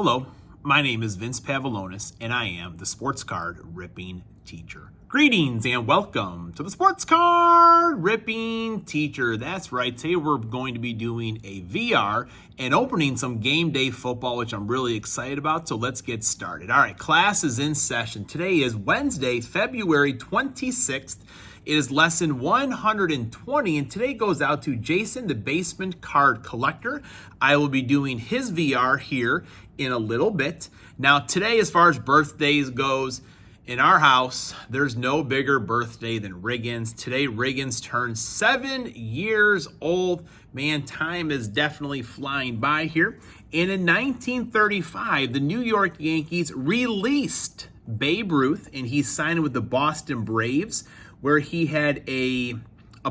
Hello, my name is Vince Pavlonis, and I am the Sports Card Ripping Teacher. Greetings and welcome to the Sports Card Ripping Teacher. That's right, today we're going to be doing a VR and opening some game day football, which I'm really excited about, so let's get started. All right, class is in session. Today is Wednesday, February 26th. It is lesson 120, and today goes out to Jason, the Basement Card Collector. I will be doing his VR here in a little bit. Now, today, as far as birthdays goes, in our house, there's no bigger birthday than Riggins. Today, Riggins turns 7 years old. Man, time is definitely flying by here. And in 1935, the New York Yankees released Babe Ruth, and he signed with the Boston Braves, where he had a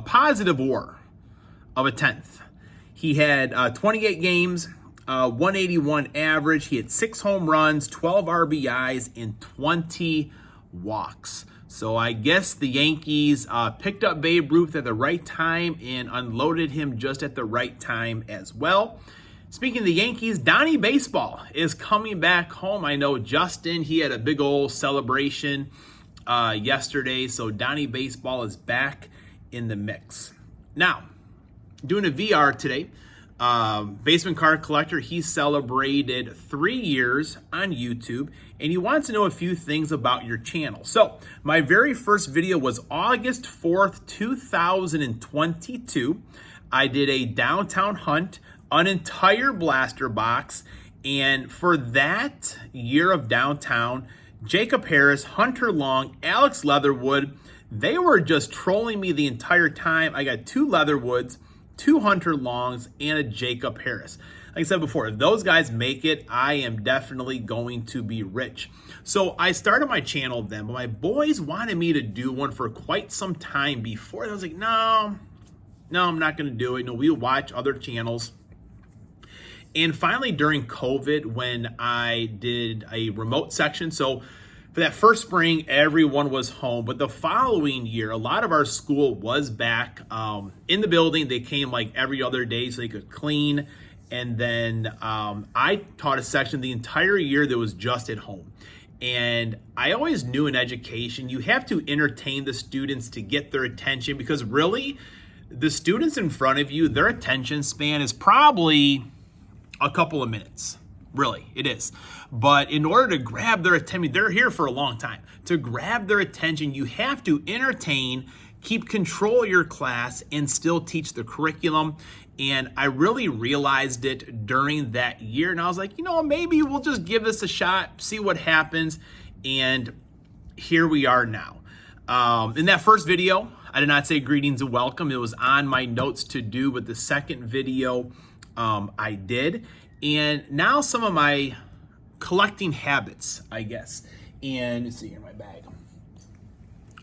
positive WAR of a 10th. He had 28 games, 181 average. He had 6 home runs, 12 RBIs, and 20 walks. So I guess the Yankees picked up Babe Ruth at the right time and unloaded him just at the right time as well. Speaking of the Yankees, Donnie Baseball is coming back home. I know Justin, he had a big old celebration yesterday, so Donnie Baseball is back in the mix. Now, doing a VR today, Basement Card Collector, he celebrated 3 years on YouTube, and he wants to know a few things about your channel. So, my very first video was August 4th, 2022. I did a downtown hunt, an entire blaster box, and for that year of downtown, Jacob Harris, Hunter Long, Alex Leatherwood, they were just trolling me the entire time. I got 2 Leatherwoods, 2 Hunter Longs, and a Jacob Harris. Like I said before, if those guys make it, I am definitely going to be rich. So I started my channel then, but my boys wanted me to do one for quite some time before. I was like, no, I'm not going to do it. No, we'll watch other channels. And finally, during COVID, when I did a remote section, so for that first spring, everyone was home. But the following year, a lot of our school was back in the building. They came like every other day so they could clean. And then I taught a section the entire year that was just at home. And I always knew in education, you have to entertain the students to get their attention, because really, the students in front of you, their attention span is probably a couple of minutes. Really, it is. But in order to grab their attention, they're here for a long time. To grab their attention, you have to entertain, keep control of your class, and still teach the curriculum. And I really realized it during that year. And I was like, maybe we'll just give this a shot, see what happens. And here we are now. In that first video, I did not say greetings and welcome. It was on my notes to do, but the second video, I did. And now some of my collecting habits, I guess. And let's see here in my bag.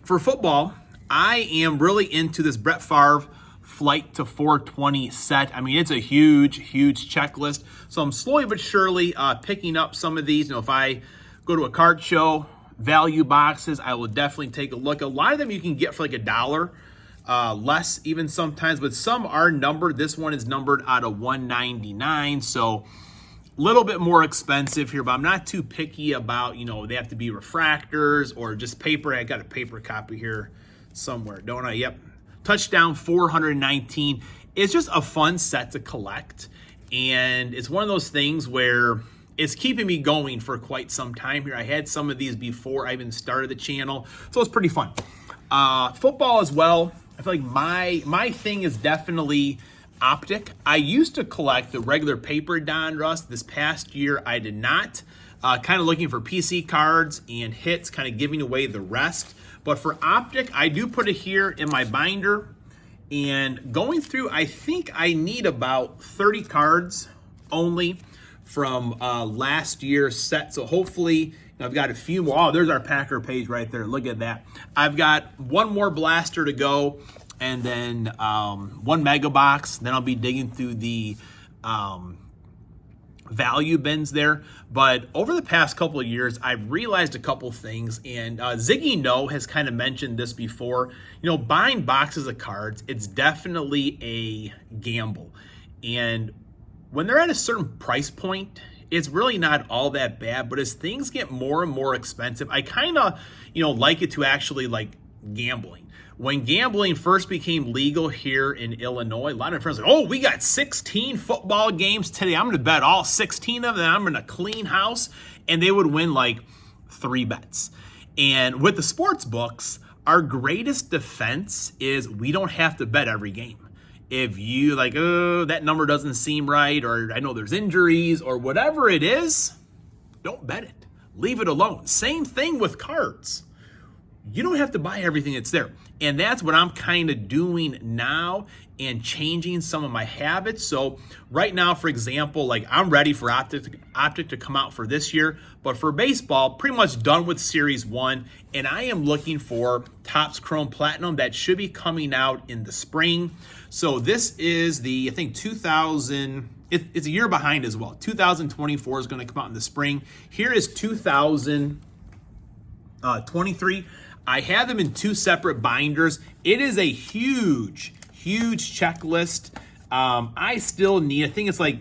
For football, I am really into this Brett Favre Flight to 420 set. I mean, it's a huge checklist. So I'm slowly but surely picking up some of these. If I go to a card show, value boxes, I will definitely take a look. A lot of them you can get for like $1. Less even sometimes, but some are numbered. This one is numbered out of 199, so a little bit more expensive here, but I'm not too picky about, they have to be refractors or just paper. I got a paper copy here somewhere, don't I? Yep. Touchdown 419. It's just a fun set to collect, and it's one of those things where it's keeping me going for quite some time here. I had some of these before I even started the channel, so it's pretty fun. Football as well. I feel like my thing is definitely optic. I used to collect the regular paper Donruss. This past year, I did not. Kind of looking for PC cards and hits, kind of giving away the rest. But for optic, I do put it here in my binder. And going through, I think I need about 30 cards only from last year's set. So hopefully, I've got a few more. Oh, there's our Packer page right there. Look at that. I've got one more blaster to go, and then one mega box. Then I'll be digging through the value bins there. But over the past couple of years, I've realized a couple things, and Ziggy No has kind of mentioned this before. Buying boxes of cards, it's definitely a gamble. And when they're at a certain price point, it's really not all that bad. But as things get more and more expensive, I kind of, like it to actually like gambling. When gambling first became legal here in Illinois, a lot of friends were like, oh, we got 16 football games today. I'm going to bet all 16 of them. I'm going to clean house. And they would win like 3 bets. And with the sports books, our greatest defense is we don't have to bet every game. If you like, oh, that number doesn't seem right, or I know there's injuries, or whatever it is, don't bet it. Leave it alone. Same thing with cards. You don't have to buy everything that's there. And that's what I'm kind of doing now and changing some of my habits. So right now, for example, like I'm ready for Optic to come out for this year, but for baseball, pretty much done with Series 1. And I am looking for Topps Chrome Platinum that should be coming out in the spring. So this is the, I think 2000, it's a year behind as well. 2024 is going to come out in the spring. Here is 2023. I have them in 2 separate binders. It is a huge checklist. I still need, I think it's like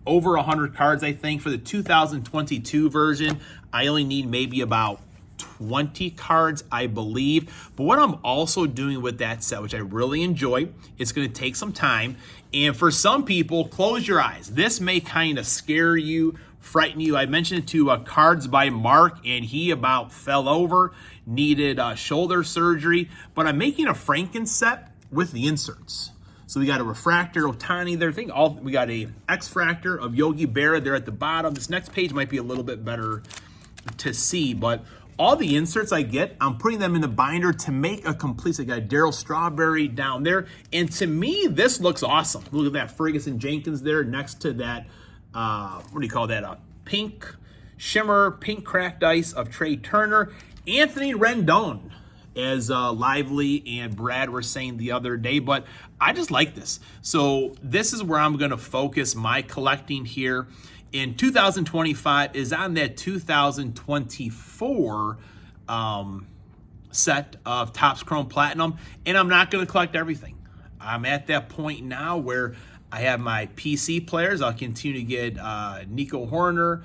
over 100 cards, I think, for the 2022 version. I only need maybe about 20 cards, I believe. But what I'm also doing with that set, which I really enjoy, it's going to take some time. And for some people, close your eyes. This may kind of scare you, frighten you. I mentioned it to Cards by Mark, and he about fell over, needed shoulder surgery. But I'm making a Franken set with the inserts. So we got a refractor Ohtani there. We got a X-fractor of Yogi Berra there at the bottom. This next page might be a little bit better to see, but all the inserts I get, I'm putting them in the binder to make a complete. So I got Darryl Strawberry down there. And to me, this looks awesome. Look at that Ferguson Jenkins there next to that, what do you call that? A pink shimmer, pink cracked ice of Trey Turner. Anthony Rendon, as Lively and Brad were saying the other day, but I just like this. So this is where I'm going to focus my collecting here. In 2025 is on that 2024 set of Topps Chrome Platinum, and I'm not going to collect everything. I'm at that point now where I have my PC players. I'll continue to get Nico Horner,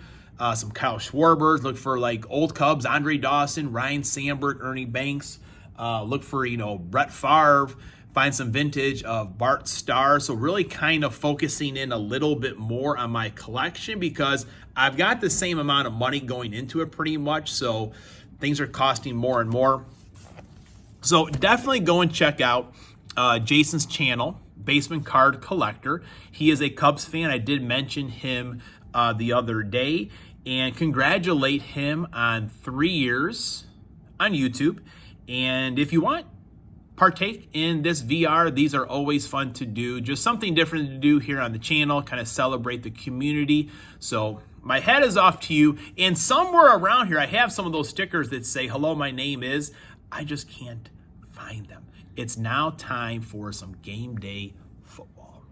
some Kyle Schwarbers, look for like old Cubs, Andre Dawson, Ryan Sandberg, Ernie Banks, look for, Brett Favre, find some vintage of Bart Starr. So really kind of focusing in a little bit more on my collection because I've got the same amount of money going into it pretty much. So things are costing more and more. So definitely go and check out Jason's channel, Basement Card Collector. He is a Cubs fan. I did mention him the other day, and congratulate him on 3 years on YouTube. And if you want, partake in this VR. These are always fun to do. Just something different to do here on the channel, kind of celebrate the community. So my hat is off to you. And somewhere around here, I have some of those stickers that say, hello, my name is. I just can't find them. It's now time for some game day football.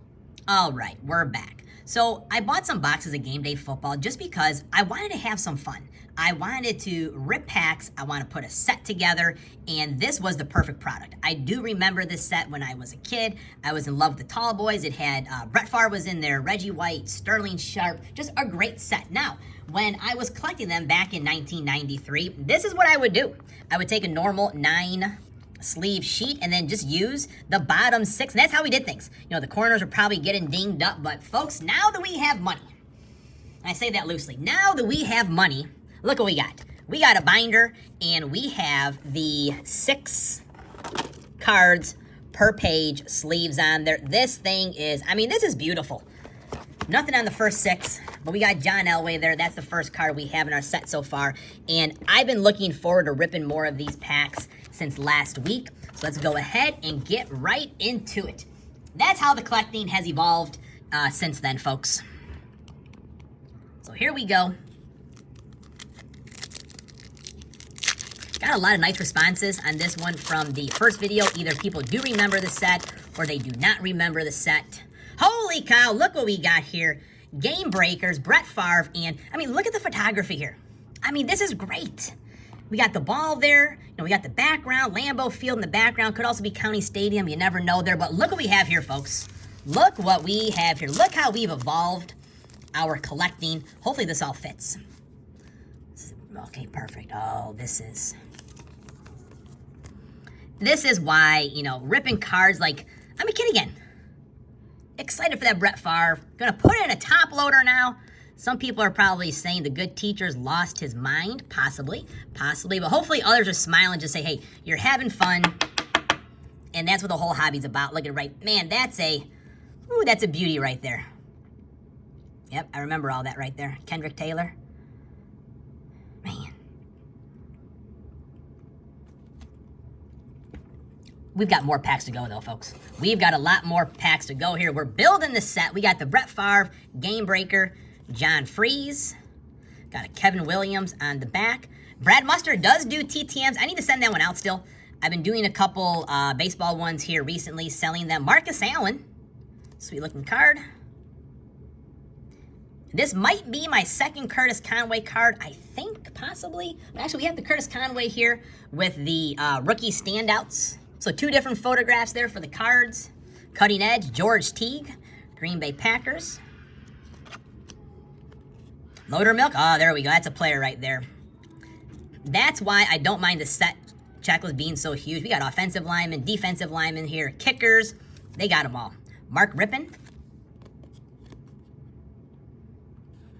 All right, we're back. So I bought some boxes of game day football just because I wanted to have some fun. I wanted to rip packs, I want to put a set together, and this was the perfect product. I do remember this set when I was a kid. I was in love with the Tall Boys. It had Brett Favre was in there, Reggie White, Sterling Sharp, just a great set. Now, when I was collecting them back in 1993, this is what I would do. I would take a normal 9 sleeve sheet and then just use the bottom 6. And that's how we did things. The corners were probably getting dinged up, but folks, now that we have money, and I say that loosely, now that we have money, look what we got. We got a binder, and we have the 6 cards per page sleeves on there. This thing is, this is beautiful. Nothing on the first 6, but we got John Elway there. That's the first card we have in our set so far. And I've been looking forward to ripping more of these packs since last week. So let's go ahead and get right into it. That's how the collecting has evolved since then, folks. So here we go. Got a lot of nice responses on this one from the first video. Either people do remember the set or they do not remember the set. Holy cow, look what we got here. Game Breakers, Brett Favre, and look at the photography here. This is great. We got the ball there. We got the background, Lambeau Field in the background. Could also be County Stadium. You never know there. But look what we have here, folks. Look what we have here. Look how we've evolved our collecting. Hopefully this all fits. Okay, perfect. Oh, this is why, you know, ripping cards like, I'm a kid again. Excited for that Brett Favre. Gonna put it in a top loader now. Some people are probably saying the good teacher's lost his mind. Possibly. But hopefully others are smiling, just say, hey, you're having fun. And that's what the whole hobby's about. Look at it right. Man, that's a beauty right there. Yep, I remember all that right there. Kendrick Taylor. Man. We've got more packs to go, though, folks. We've got a lot more packs to go here. We're building the set. We got the Brett Favre, Game Breaker, John Freeze. Got a Kevin Williams on the back. Brad Mustard does do TTMs. I need to send that one out still. I've been doing a couple baseball ones here recently, selling them. Marcus Allen. Sweet looking card. This might be my second Curtis Conway card, I think, possibly. Actually, we have the Curtis Conway here with the rookie standouts. So 2 different photographs there for the cards. Cutting Edge, George Teague, Green Bay Packers. Loader Milk, oh, there we go. That's a player right there. That's why I don't mind the set checklist being so huge. We got offensive linemen, defensive linemen here, kickers. They got them all. Mark Rippon.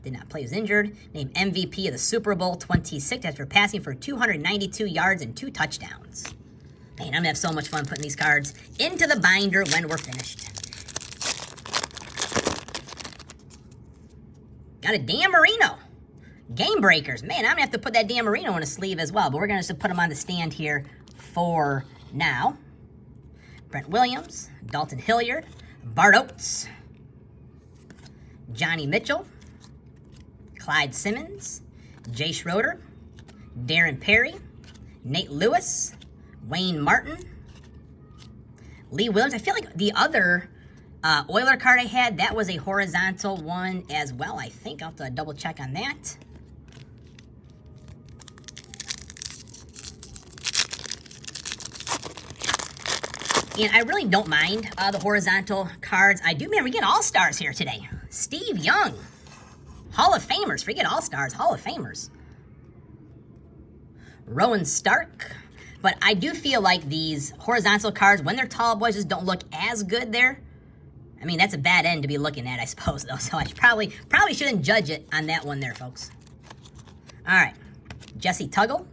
Did not play, was injured. Named MVP of the Super Bowl 26 after passing for 292 yards and 2 touchdowns. Man, I'm going to have so much fun putting these cards into the binder when we're finished. Got a Dan Marino. Game Breakers. Man, I'm going to have to put that Dan Marino in a sleeve as well, but we're going to just put him on the stand here for now. Brent Williams, Dalton Hilliard, Bart Oates, Johnny Mitchell, Clyde Simmons, Jay Schroeder, Darren Perry, Nate Lewis, Wayne Martin, Lee Williams. I feel like the other Oiler card I had, that was a horizontal one as well, I think. I'll have to double check on that. And I really don't mind the horizontal cards. I do, man, we get All-Stars here today. Steve Young. Hall of Famers. Forget All-Stars, Hall of Famers. Rowan Stark. But I do feel like these horizontal cards, when they're tall boys, just don't look as good there. I mean, that's a bad end to be looking at, I suppose, though. So I probably shouldn't judge it on that one there, folks. All right. Jesse Tuggle.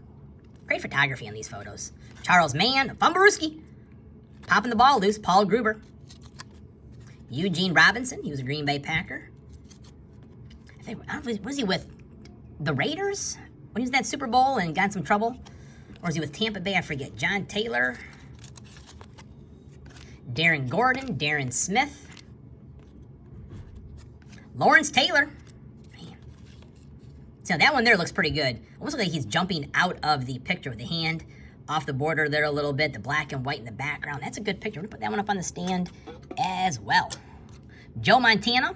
Great photography on these photos. Charles Mann. Bumbarooski. Popping the ball loose. Paul Gruber. Eugene Robinson. He was a Green Bay Packer. I don't know, was he with the Raiders when he was in that Super Bowl and got in some trouble? Or was he with Tampa Bay? I forget. John Taylor. Darren Gordon. Darren Smith. Lawrence Taylor. Man. So that one there looks pretty good. Almost like he's jumping out of the picture with the hand off the border there a little bit. The black and white in the background. That's a good picture. I'm going to put that one up on the stand as well. Joe Montana.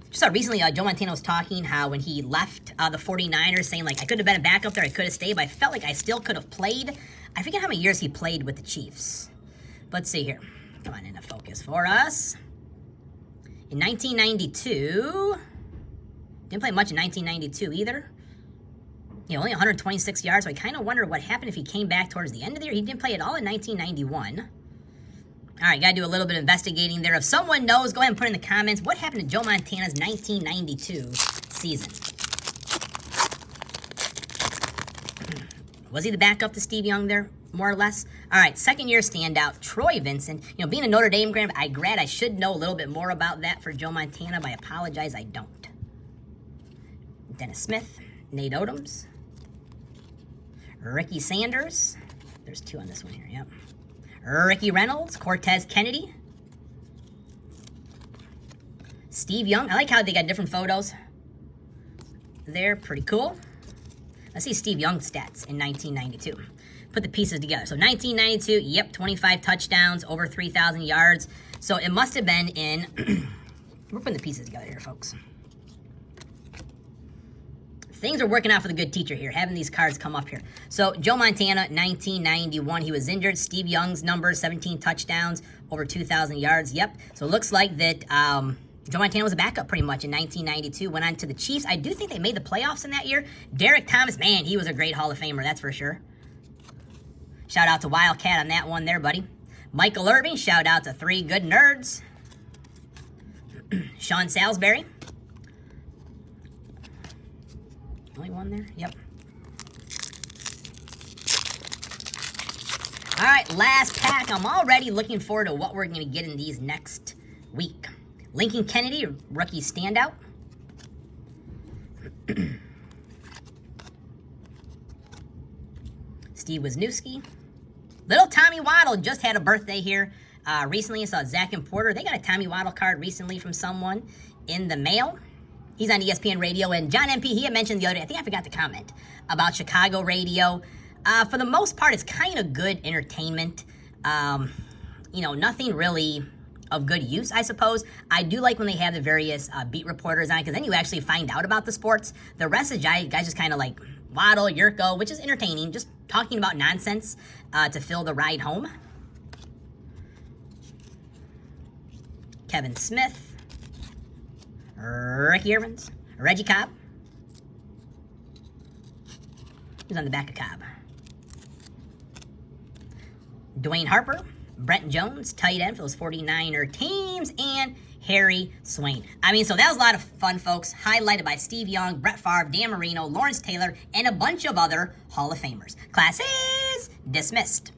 Just saw recently Joe Montana was talking how when he left the 49ers, saying like, I could have been a backup there, I could have stayed, but I felt like I still could have played. I forget how many years he played with the Chiefs. Let's see here. Come on into focus for us. In 1992, didn't play much in 1992 either. You know, only 126 yards, so I kind of wonder what happened if he came back towards the end of the year. He didn't play at all in 1991. All right, got to do a little bit of investigating there. If someone knows, go ahead and put in the comments what happened to Joe Montana's 1992 season. Was he the backup to Steve Young there, more or less? All right, second-year standout, Troy Vincent. You know, being a Notre Dame grad, I should know a little bit more about that for Joe Montana, but I apologize, I don't. Dennis Smith, Nate Odoms, Ricky Sanders. There's 2 on this one here, yep. Ricky Reynolds, Cortez Kennedy, Steve Young. I like how they got different photos. They're pretty cool. Let's see Steve Young's stats in 1992. Put the pieces together. So 1992, yep, 25 touchdowns, over 3,000 yards. So it must have been in, we're putting the pieces together here, folks. Things are working out for the good teacher here, having these cards come up here. So, Joe Montana, 1991. He was injured. Steve Young's number, 17 touchdowns, over 2,000 yards. Yep. So, it looks like that Joe Montana was a backup pretty much in 1992. Went on to the Chiefs. I do think they made the playoffs in that year. Derek Thomas, man, he was a great Hall of Famer, that's for sure. Shout out to Wildcat on that one there, buddy. Michael Irving, shout out to 3 good nerds. Sean Salisbury. Only one there? Yep. All right, last pack. I'm already looking forward to what we're going to get in these next week. Lincoln Kennedy, rookie standout. Steve Wisniewski. Little Tommy Waddle just had a birthday here recently. I saw Zach and Porter. They got a Tommy Waddle card recently from someone in the mail. He's on ESPN Radio. And John MP, he had mentioned the other day, I think I forgot to comment, about Chicago radio. For the most part, it's kind of good entertainment. You know, nothing really of good use, I suppose. I do like when they have the various beat reporters on, because then you actually find out about the sports. The rest of the guys just kind of like Waddle, Yurko, which is entertaining, just talking about nonsense to fill the ride home. Kevin Smith, Ricky Evans, Reggie Cobb. Who's on the back of Cobb? Dwayne Harper, Brent Jones, tight end for those 49er teams, and Harry Swain. I mean, so that was a lot of fun, folks. Highlighted by Steve Young, Brett Favre, Dan Marino, Lawrence Taylor, and a bunch of other Hall of Famers. Class is dismissed.